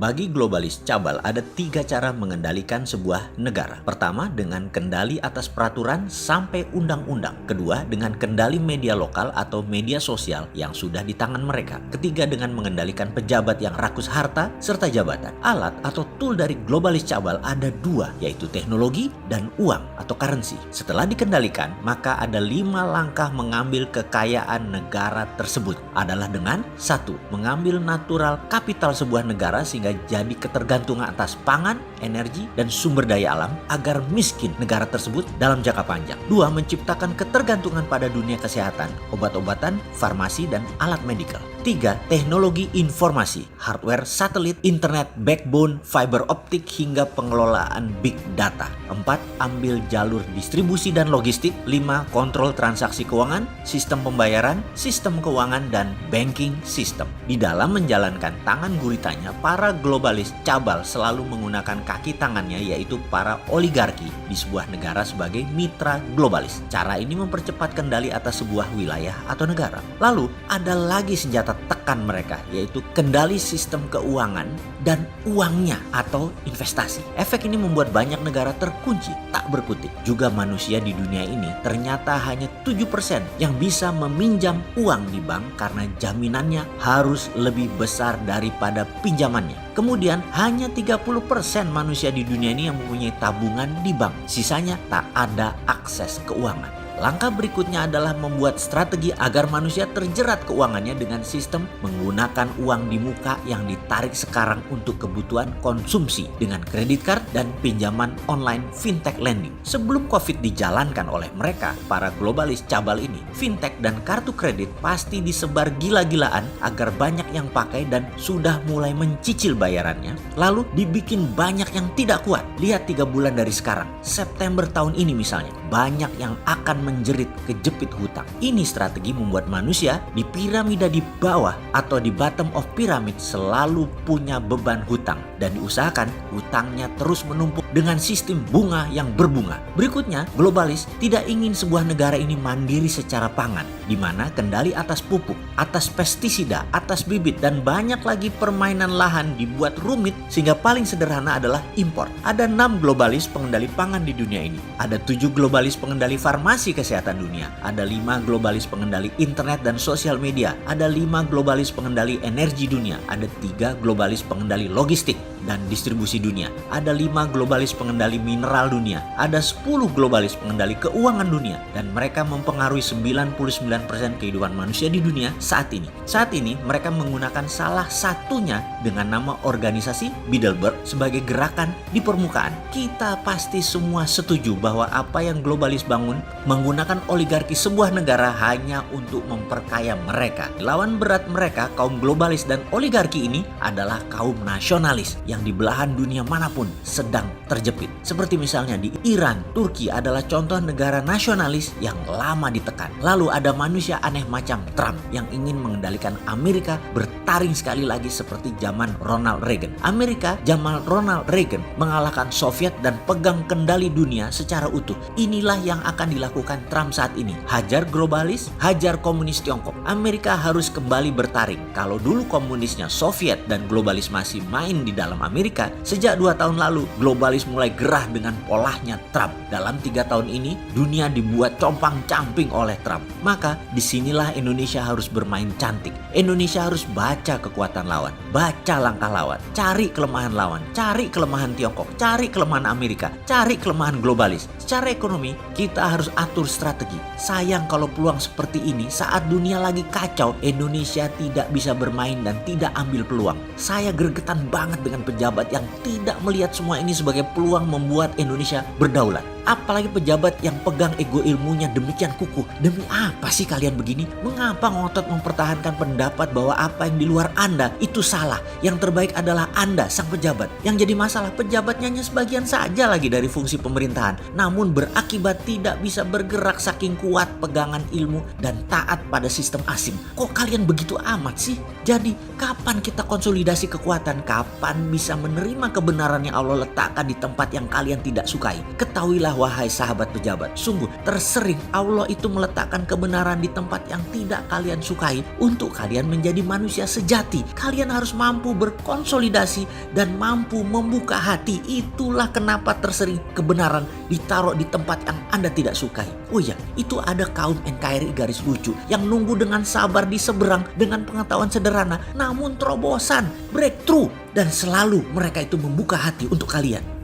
Bagi globalis cabal ada 3 cara mengendalikan sebuah negara. Pertama, dengan kendali atas peraturan sampai undang-undang. Kedua, dengan kendali media lokal atau media sosial yang sudah di tangan mereka. Ketiga, dengan mengendalikan pejabat yang rakus harta serta jabatan. Alat atau tool dari globalis cabal ada 2, yaitu teknologi dan uang atau currency. Setelah dikendalikan, maka ada 5 langkah mengambil kekayaan negara tersebut. Adalah dengan 1. Mengambil natural kapital sebuah negara sehingga jadi ketergantungan atas pangan, energi, dan sumber daya alam agar miskin negara tersebut dalam jangka panjang. 2. Menciptakan ketergantungan pada dunia kesehatan, obat-obatan, farmasi, dan alat medikal. 3. Teknologi informasi, hardware, satelit, internet, backbone, fiber optik, hingga pengelolaan big data. 4. Ambil jalur distribusi dan logistik. 5. Kontrol transaksi keuangan, sistem pembayaran, sistem keuangan, dan banking system. Di dalam menjalankan tangan guritanya, para globalis cabal selalu menggunakan kaki tangannya, yaitu para oligarki di sebuah negara sebagai mitra globalis. Cara ini mempercepat kendali atas sebuah wilayah atau negara. Lalu ada lagi senjata tekan mereka, yaitu kendali sistem keuangan dan uangnya atau investasi. Efek ini membuat banyak negara terkunci, tak berkutik. Juga manusia di dunia ini ternyata hanya 7% yang bisa meminjam uang di bank karena jaminannya harus lebih besar daripada pinjamannya. Kemudian hanya 30% manusia di dunia ini yang mempunyai tabungan di bank. Sisanya tak ada akses keuangan. Langkah berikutnya adalah membuat strategi agar manusia terjerat keuangannya dengan sistem menggunakan uang di muka yang ditarik sekarang untuk kebutuhan konsumsi dengan kredit card dan pinjaman online fintech lending. Sebelum COVID dijalankan oleh mereka, para globalis cabal ini, fintech dan kartu kredit pasti disebar gila-gilaan agar banyak yang pakai dan sudah mulai mencicil bayarannya. Lalu dibikin banyak yang tidak kuat. Lihat 3 bulan dari sekarang, September tahun ini misalnya, banyak yang akan menjerit kejepit hutang. Ini strategi membuat manusia di piramida di bawah atau di bottom of pyramid selalu punya beban hutang dan diusahakan hutangnya terus menumpuk dengan sistem bunga yang berbunga. Berikutnya, globalis tidak ingin sebuah negara ini mandiri secara pangan, di mana kendali atas pupuk, atas pestisida, atas bibit, dan banyak lagi permainan lahan dibuat rumit sehingga paling sederhana adalah impor. Ada 6 globalis pengendali pangan di dunia ini. Ada 7 globalis pengendali farmasi kesehatan dunia. Ada 5 globalis pengendali internet dan sosial media. Ada 5 globalis pengendali energi dunia. Ada 3 globalis pengendali logistik dan distribusi dunia. Ada 5 globalis pengendali mineral dunia. Ada 10 globalis pengendali keuangan dunia. Dan mereka mempengaruhi 99% kehidupan manusia di dunia saat ini. Saat ini mereka menggunakan salah satunya dengan nama organisasi Bilderberg sebagai gerakan di permukaan. Kita pasti semua setuju bahwa apa yang globalis bangun menggunakan oligarki sebuah negara hanya untuk memperkaya mereka. Lawan berat mereka, kaum globalis dan oligarki ini adalah kaum nasionalis yang di belahan dunia manapun sedang terjepit. Seperti misalnya di Iran, Turki adalah contoh negara nasionalis yang lama ditekan. Lalu ada manusia aneh macam Trump yang ingin mengendalikan Amerika bertaring sekali lagi seperti zaman Ronald Reagan. Amerika zaman Ronald Reagan mengalahkan Soviet dan pegang kendali dunia secara utuh. Inilah yang akan dilakukan Trump saat ini. Hajar globalis, hajar komunis Tiongkok. Amerika harus kembali bertaring. Kalau dulu komunisnya Soviet dan globalis masih main di dalam Amerika, sejak 2 tahun lalu globalis mulai gerah dengan polahnya Trump. Dalam 3 tahun ini dunia dibuat compang-camping oleh Trump. Maka disinilah Indonesia harus bermain cantik. Indonesia harus baca kekuatan lawan, baca langkah lawan, cari kelemahan lawan, cari kelemahan Tiongkok, cari kelemahan Amerika, cari kelemahan globalis. Secara ekonomi kita harus atur strategi. Sayang kalau peluang seperti ini saat dunia lagi kacau, Indonesia tidak bisa bermain dan tidak ambil peluang. Saya gregetan banget dengan pejabat yang tidak melihat semua ini sebagai peluang membuat Indonesia berdaulat. Apalagi pejabat yang pegang ego ilmunya demikian kukuh. Demi apa sih kalian begini? Mengapa ngotot mempertahankan pendapat bahwa apa yang di luar Anda itu salah? Yang terbaik adalah Anda, sang pejabat. Yang jadi masalah, pejabatnya hanya sebagian saja lagi dari fungsi pemerintahan. Namun berakibat tidak bisa bergerak saking kuat pegangan ilmu dan taat pada sistem asing. Kok kalian begitu amat sih? Jadi kapan kita konsolidasi kekuatan? Kapan bisa menerima kebenaran yang Allah letakkan di tempat yang kalian tidak sukai? Ketahuilah Ketahuilah wahai sahabat pejabat, sungguh tersering Allah itu meletakkan kebenaran di tempat yang tidak kalian sukai untuk kalian menjadi manusia sejati. Kalian harus mampu berkonsolidasi dan mampu membuka hati. Itulah kenapa tersering kebenaran ditaruh di tempat yang Anda tidak sukai. Oh iya, itu ada kaum NKRI garis lucu yang nunggu dengan sabar di seberang dengan pengetahuan sederhana, namun terobosan, breakthrough, dan selalu mereka itu membuka hati untuk kalian.